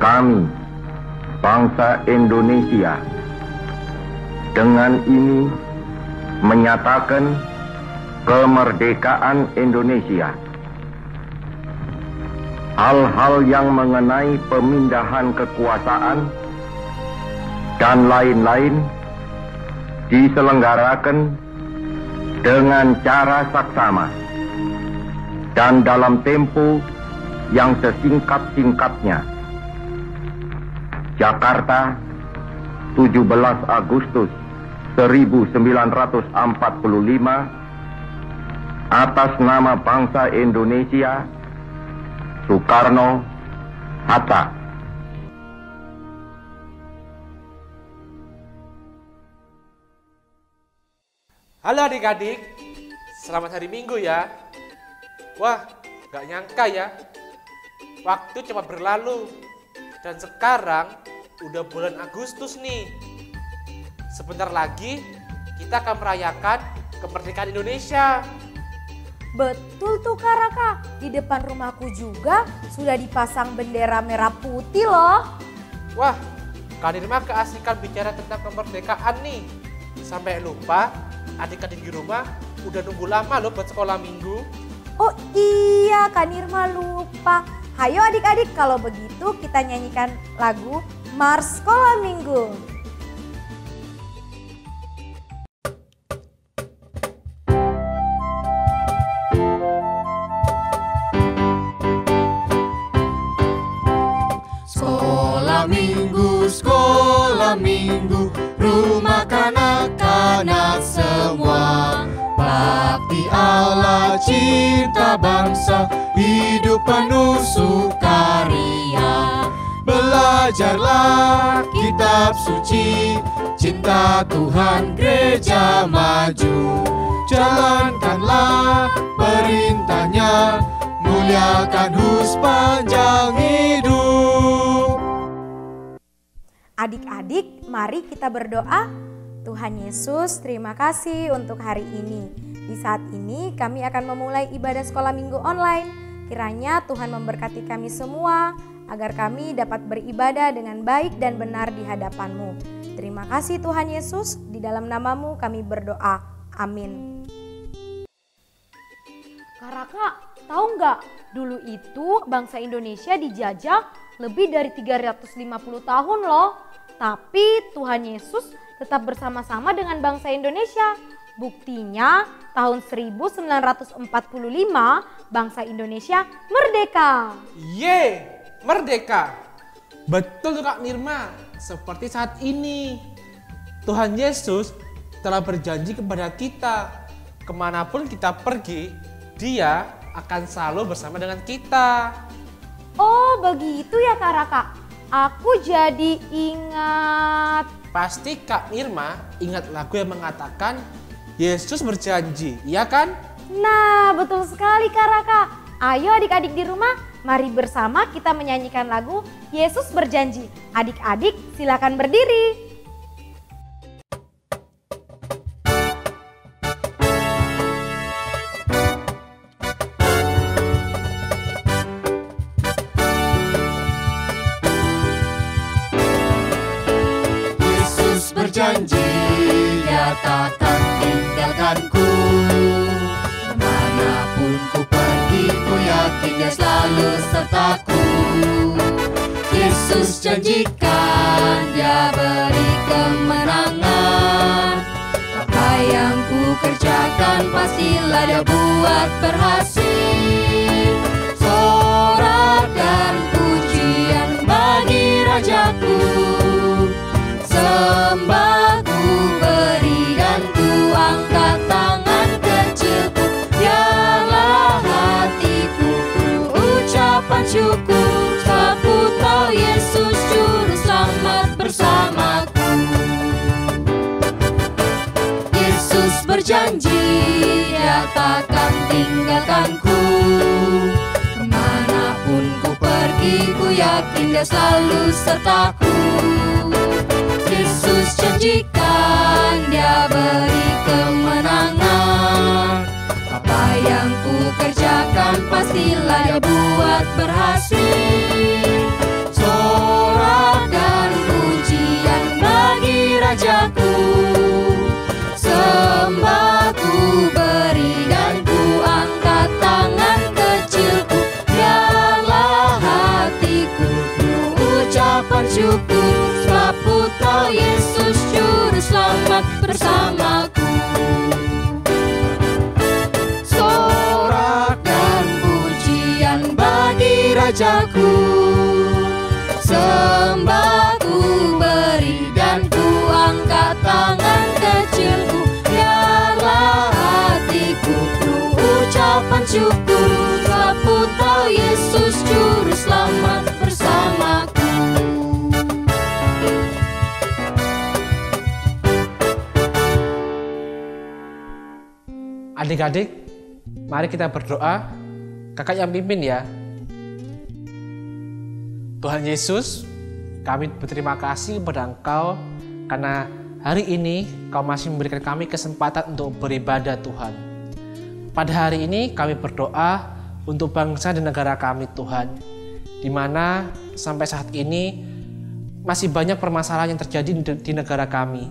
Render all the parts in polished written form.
Kami, bangsa Indonesia, dengan ini menyatakan kemerdekaan Indonesia. Hal-hal yang mengenai pemindahan kekuasaan dan lain-lain diselenggarakan dengan cara saksama dan dalam tempo yang sesingkat-singkatnya. Jakarta, 17 Agustus 1945, atas nama bangsa Indonesia, Soekarno, Hatta. Halo adik-adik, selamat hari Minggu ya. Wah, gak nyangka ya, waktu cepat berlalu. Dan sekarang udah bulan Agustus nih. Sebentar lagi kita akan merayakan kemerdekaan Indonesia. Betul tuh Kak Raka, di depan rumahku juga sudah dipasang bendera merah putih loh. Wah, Kak Nirma keasikan bicara tentang kemerdekaan nih. Sampai lupa adik-adik di rumah udah nunggu lama loh buat sekolah minggu. Oh iya, Kak Nirma lupa. Hayo adik-adik, kalau begitu kita nyanyikan lagu Mars Sekolah Minggu. Sekolah minggu, rumah kanak-kanak semua. Bakti Allah, cinta bangsa, hidup penuh sukaria. Belajarlah kitab suci, cinta Tuhan gereja maju. Jalankanlah perintahnya, muliakan sepanjang hidup. Adik-adik, mari kita berdoa. Tuhan Yesus, terima kasih untuk hari ini. Di saat ini kami akan memulai ibadah sekolah minggu online. Kiranya Tuhan memberkati kami semua, agar kami dapat beribadah dengan baik dan benar di hadapan-Mu. Terima kasih Tuhan Yesus, di dalam nama-Mu kami berdoa. Amin. Kak Raka, tahu nggak? Dulu itu bangsa Indonesia dijajah lebih dari 350 tahun loh. Tapi Tuhan Yesus tetap bersama-sama dengan bangsa Indonesia. Buktinya tahun 1945 bangsa Indonesia merdeka. Yeay, merdeka. Betul Kak Nirma, seperti saat ini. Tuhan Yesus telah berjanji kepada kita. Kemanapun kita pergi, Dia akan selalu bersama dengan kita. Oh begitu ya Kak Raka, aku jadi ingat. Pasti Kak Nirma ingat lagu yang mengatakan Yesus berjanji, iya kan? Nah betul sekali Kak Raka. Ayo adik-adik di rumah, mari bersama kita menyanyikan lagu Yesus berjanji. Adik-adik silakan berdiri. Berjanji, Dia takkan tinggalkanku. Kemanapun ku pergi, ku yakin Dia selalu sertaku. Yesus janjikan, Dia beri kemenangan. Apa yang ku kerjakan, pastilah Dia buat berhasil. Sorak dan pujian bagi Rajaku. Sembah ku beri dan ku angkat tangan kecilku. Biarlah hatiku penuh ucapan syukur. Aku tahu Yesus juru selamat bersamaku. Yesus berjanji, Dia takkan tinggalkanku. Kemanapun ku pergi, ku yakin Dia selalu sertaku. Yesus janjikan, Dia beri kemenangan. Apa yang ku kerjakan, pastilah Dia buat berhasil. So wajahku. Sembahku beri dan ku angkat tangan kecilku. Biarlah hatiku penuh ucapan syukur, sebab ku tahu Yesus Juru Selamat bersamaku. Adik-adik, mari kita berdoa. Kakak yang pimpin ya. Tuhan Yesus, kami berterima kasih kepada Engkau karena hari ini Kau masih memberikan kami kesempatan untuk beribadah Tuhan. Pada hari ini kami berdoa untuk bangsa dan negara kami Tuhan, di mana sampai saat ini masih banyak permasalahan yang terjadi di negara kami.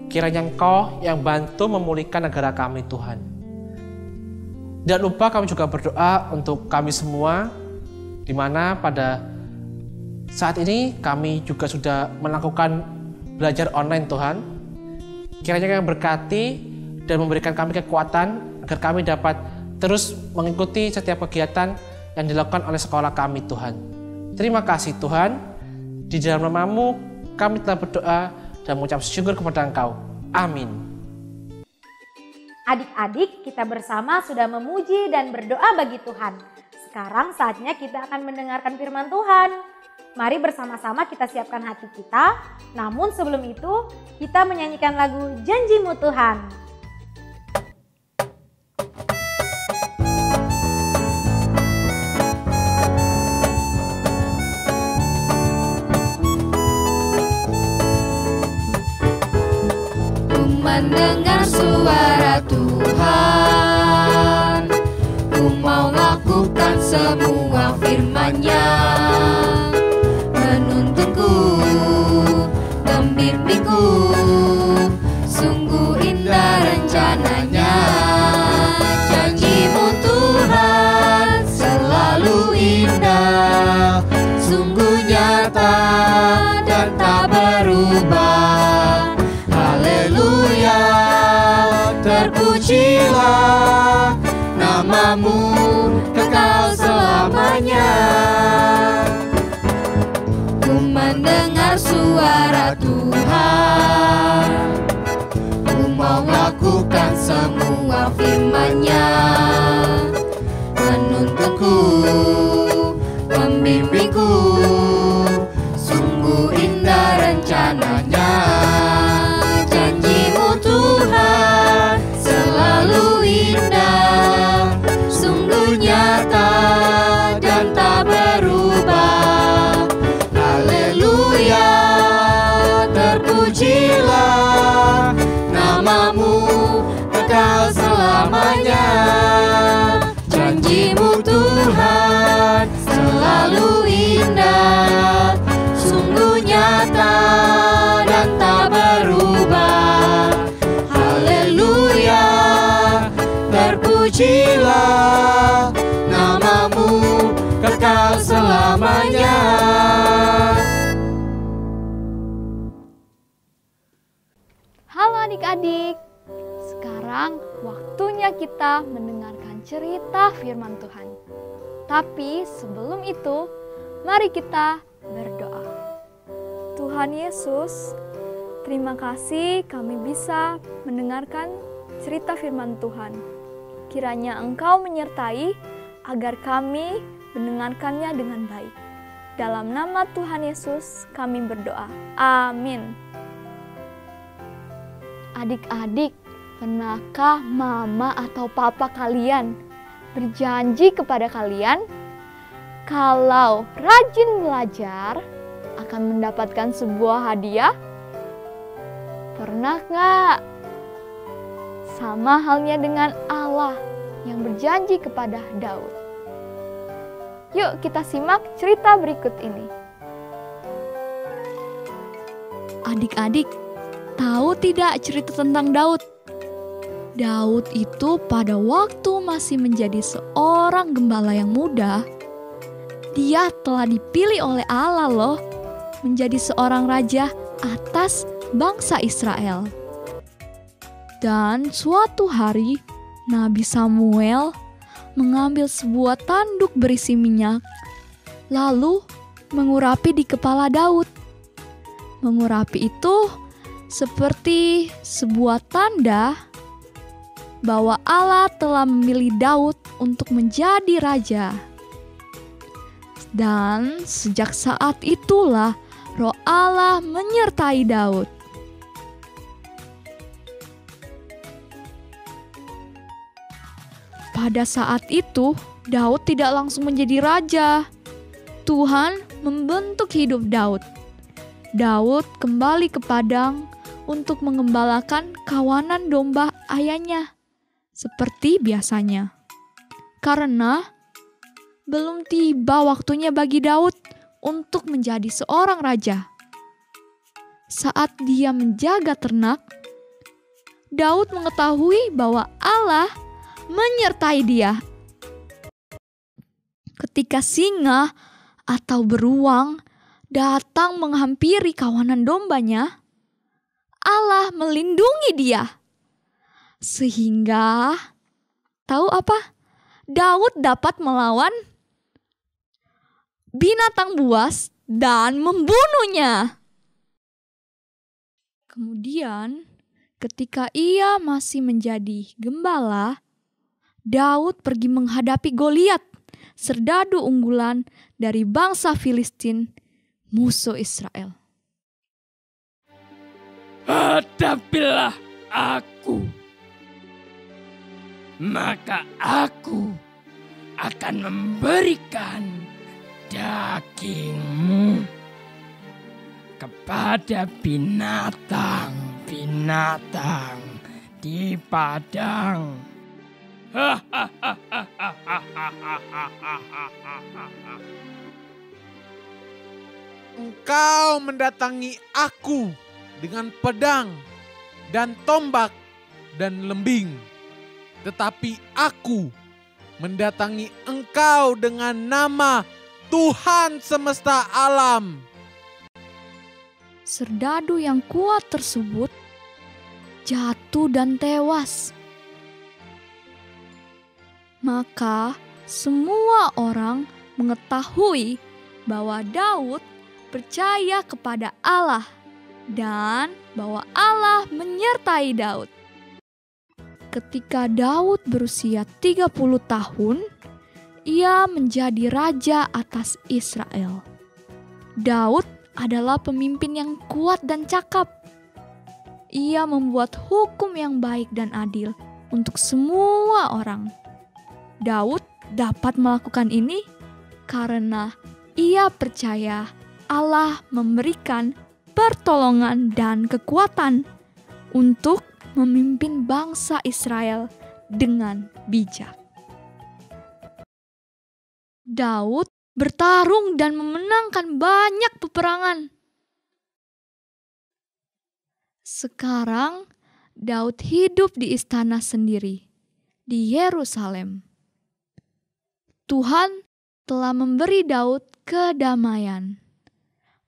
Kiranya Engkau yang bantu memulihkan negara kami Tuhan. Jangan lupa kami juga berdoa untuk kami semua, di mana pada saat ini kami juga sudah melakukan belajar online Tuhan. Kiranya Kau berkati dan memberikan kami kekuatan agar kami dapat terus mengikuti setiap kegiatan yang dilakukan oleh sekolah kami Tuhan. Terima kasih Tuhan, di dalam nama-Mu kami telah berdoa dan mengucap syukur kepada Engkau. Amin. Adik-adik, kita bersama sudah memuji dan berdoa bagi Tuhan. Sekarang saatnya kita akan mendengarkan firman Tuhan. Mari bersama-sama kita siapkan hati kita. Namun sebelum itu, kita menyanyikan lagu Janji-Mu Tuhan. Mendengar suara Tuhan, ku mau lakukan semua firman-Nya. Menuntunku, membimbingku, sungguh indah rencananya. Janji-Mu Tuhan selalu indah, sungguh nyata dan tak berubah. Haleluya, terpujilah nama-Mu kekal selamanya. Ku mendengar suara Tuhan, ku mau lakukan semua firman-Nya. Menuntunku, membimbingku, sungguh indah rencananya. Terpujilah nama-Mu kekal selamanya. Janji-Mu Tuhan selalu indah, sungguh nyata dan tak berubah. Haleluya, terpujilah nama-Mu kekal selamanya. Halo adik-adik, sekarang waktunya kita mendengarkan cerita firman Tuhan. Tapi sebelum itu, mari kita berdoa. Tuhan Yesus, terima kasih kami bisa mendengarkan cerita firman Tuhan. Kiranya Engkau menyertai agar kami mendengarkannya dengan baik. Dalam nama Tuhan Yesus kami berdoa. Amin. Adik-adik, pernahkah mama atau papa kalian berjanji kepada kalian kalau rajin belajar akan mendapatkan sebuah hadiah? Pernah nggak? Sama halnya dengan Allah yang berjanji kepada Daud. Yuk kita simak cerita berikut ini. Adik-adik, tahu tidak cerita tentang Daud? Daud itu pada waktu masih menjadi seorang gembala yang muda, dia telah dipilih oleh Allah loh menjadi seorang raja atas bangsa Israel. Dan suatu hari Nabi Samuel mengambil sebuah tanduk berisi minyak lalu mengurapi di kepala Daud. Mengurapi itu seperti sebuah tanda bahwa Allah telah memilih Daud untuk menjadi raja. Dan sejak saat itulah Roh Allah menyertai Daud. Pada saat itu, Daud tidak langsung menjadi raja. Tuhan membentuk hidup Daud. Daud kembali ke padang untuk mengembalakan kawanan domba ayahnya, seperti biasanya. Karena belum tiba waktunya bagi Daud untuk menjadi seorang raja. Saat dia menjaga ternak, Daud mengetahui bahwa Allah menyertai dia. Ketika singa atau beruang datang menghampiri kawanan dombanya, Allah melindungi dia. Sehingga, tahu apa? Daud dapat melawan binatang buas dan membunuhnya. Kemudian, ketika ia masih menjadi gembala, Daud pergi menghadapi Goliat, serdadu unggulan dari bangsa Filistin, musuh Israel. Hadapilah aku, maka aku akan memberikan dagingmu kepada binatang-binatang di padang. Engkau mendatangi aku dengan pedang dan tombak dan lembing, tetapi aku mendatangi engkau dengan nama Tuhan semesta alam. Serdadu yang kuat tersebut jatuh dan tewas. Maka semua orang mengetahui bahwa Daud percaya kepada Allah dan bahwa Allah menyertai Daud. Ketika Daud berusia 30 tahun, ia menjadi raja atas Israel. Daud adalah pemimpin yang kuat dan cakap. Ia membuat hukum yang baik dan adil untuk semua orang. Daud dapat melakukan ini karena ia percaya Allah memberikan pertolongan dan kekuatan untuk memimpin bangsa Israel dengan bijak. Daud bertarung dan memenangkan banyak peperangan. Sekarang Daud hidup di istana sendiri di Yerusalem. Tuhan telah memberi Daud kedamaian.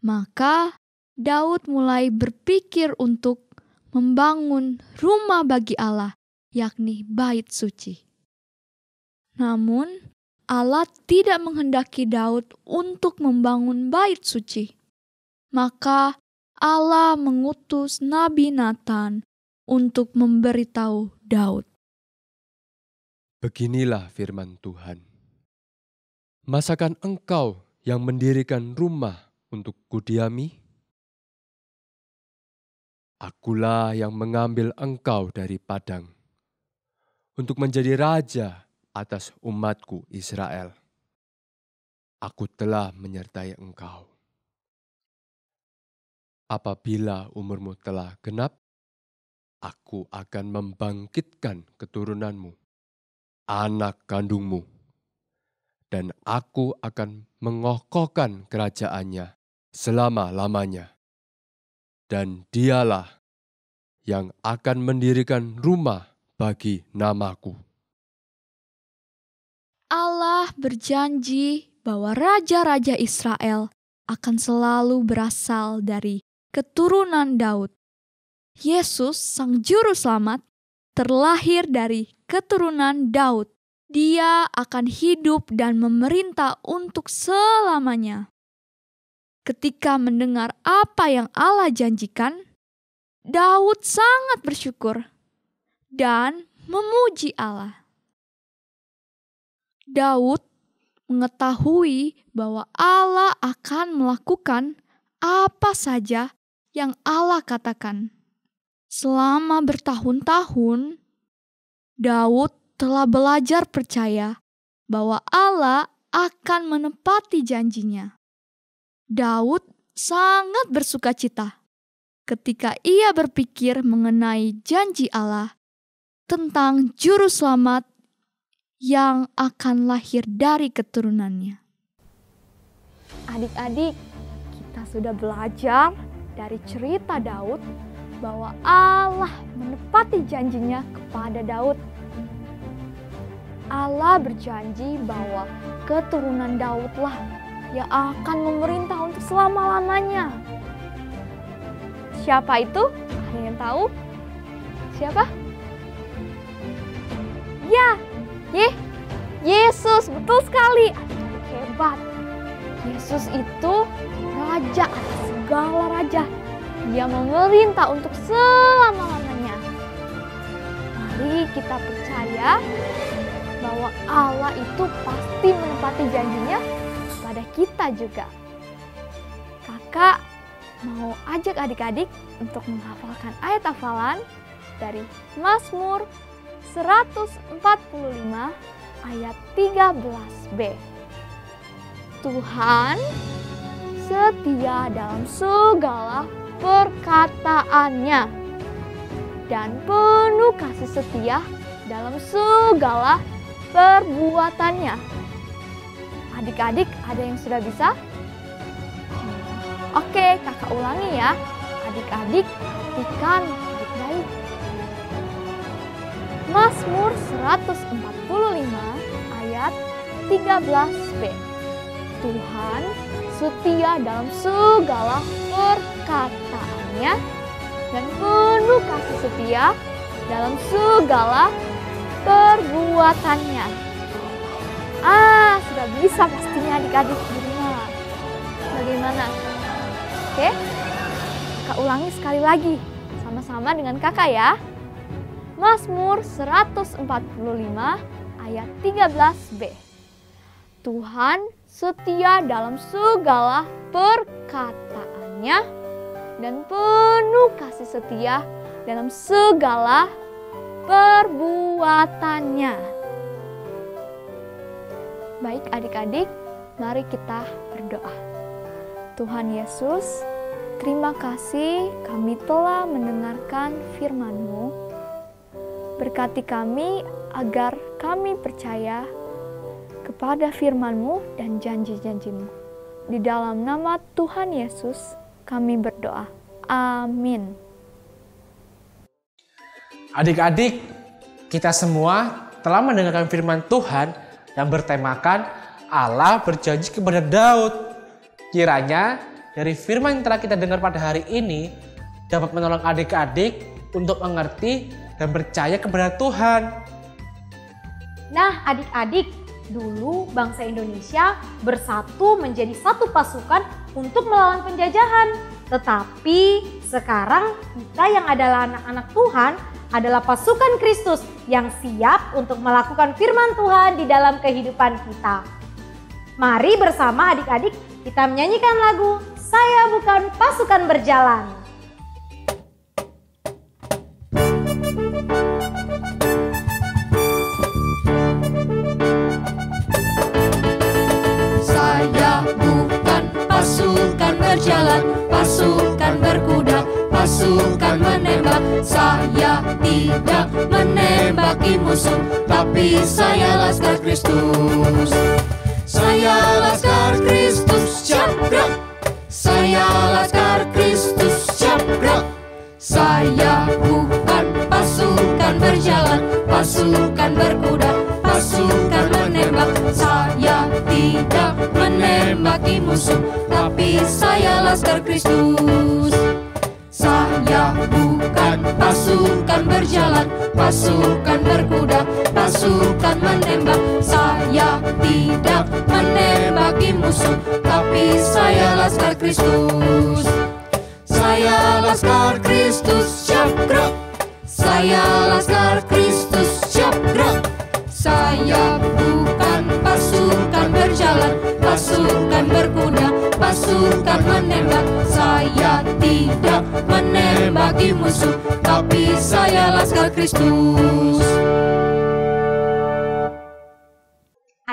Maka Daud mulai berpikir untuk membangun rumah bagi Allah, yakni bait suci. Namun, Allah tidak menghendaki Daud untuk membangun bait suci. Maka Allah mengutus Nabi Nathan untuk memberitahu Daud. Beginilah firman Tuhan. Masakan engkau yang mendirikan rumah untuk kudiami? Akulah yang mengambil engkau dari padang untuk menjadi raja atas umatku Israel. Aku telah menyertai engkau. Apabila umurmu telah genap, aku akan membangkitkan keturunanmu, anak kandungmu, dan aku akan mengokohkan kerajaannya selama-lamanya. Dan dialah yang akan mendirikan rumah bagi namaku. Allah berjanji bahwa raja-raja Israel akan selalu berasal dari keturunan Daud. Yesus, Sang Juru Selamat, terlahir dari keturunan Daud Dia akan hidup dan memerintah untuk selamanya. Ketika mendengar apa yang Allah janjikan, Daud sangat bersyukur dan memuji Allah. Daud mengetahui bahwa Allah akan melakukan apa saja yang Allah katakan. Selama bertahun-tahun, Daud telah belajar percaya bahwa Allah akan menepati janjinya. Daud sangat bersukacita ketika ia berpikir mengenai janji Allah tentang juru selamat yang akan lahir dari keturunannya. Adik-adik, kita sudah belajar dari cerita Daud bahwa Allah menepati janjinya kepada Daud. Allah berjanji bahwa keturunan Daudlah yang akan memerintah untuk selama-lamanya. Siapa itu? Ada yang tahu? Siapa? Ya, Yesus, betul sekali. Hebat. Yesus itu raja atas segala raja. Dia memerintah untuk selama-lamanya. Mari kita percaya bahwa Allah itu pasti menepati janjinya pada kita juga. Kakak mau ajak adik-adik untuk menghafalkan ayat hafalan dari Mazmur 145 ayat 13b. Tuhan setia dalam segala perkataannya dan penuh kasih setia dalam segala perbuatannya. Adik-adik, ada yang sudah bisa? Oke, kakak ulangi ya. Adik-adik, perhatikan baik-baik. Mazmur 145 ayat 13b. Tuhan setia dalam segala perkataannya dan penuh kasih setia dalam segala perbuatannya. Sudah bisa pastinya adik-adik di rumah. Bagaimana? Oke, kakak ulangi sekali lagi sama-sama dengan kakak ya. Mazmur 145 ayat 13b. Tuhan setia dalam segala perkataannya dan penuh kasih setia dalam segala perbuatannya. Baik adik-adik, mari kita berdoa. Tuhan Yesus, terima kasih kami telah mendengarkan firman-Mu. Berkati kami agar kami percaya kepada firman-Mu dan janji-janji-Mu. Di dalam nama Tuhan Yesus kami berdoa. Amin. Adik-adik, kita semua telah mendengarkan firman Tuhan yang bertemakan Allah berjanji kepada Daud. Kiranya dari firman yang telah kita dengar pada hari ini dapat menolong adik-adik untuk mengerti dan percaya kepada Tuhan. Nah adik-adik, dulu bangsa Indonesia bersatu menjadi satu pasukan untuk melawan penjajahan. Tetapi sekarang kita yang adalah anak-anak Tuhan adalah pasukan Kristus yang siap untuk melakukan firman Tuhan di dalam kehidupan kita. Mari bersama adik-adik kita menyanyikan lagu Saya Bukan Pasukan Berjalan. Saya bukan pasukan berjalan, pasukan berkuda, pasukan menembak. Saya tidak menembaki musuh, tapi saya laskar Kristus. Saya laskar Kristus, cabrak. Saya laskar Kristus, cabrak. Saya bukan pasukan berjalan, pasukan berkuda, pasukan menembak. Saya tidak menembaki musuh, tapi saya laskar Kristus. Saya bukan pasukan berjalan, pasukan berkuda, pasukan menembak. menembaki musuh, tapi saya laskar Kristus. Saya laskar Kristus, siap gerak. Saya laskar Kristus, siap gerak. Saya bukan pasukan berjalan, pasukan berkuda, pasukan menembak. Saya tidak menembaki musuh, tapi saya laskar Kristus.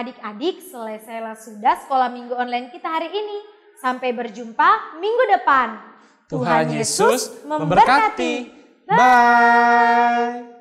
Adik-adik, selesailah sudah sekolah minggu online kita hari ini. Sampai berjumpa minggu depan. Tuhan Yesus memberkati. Bye.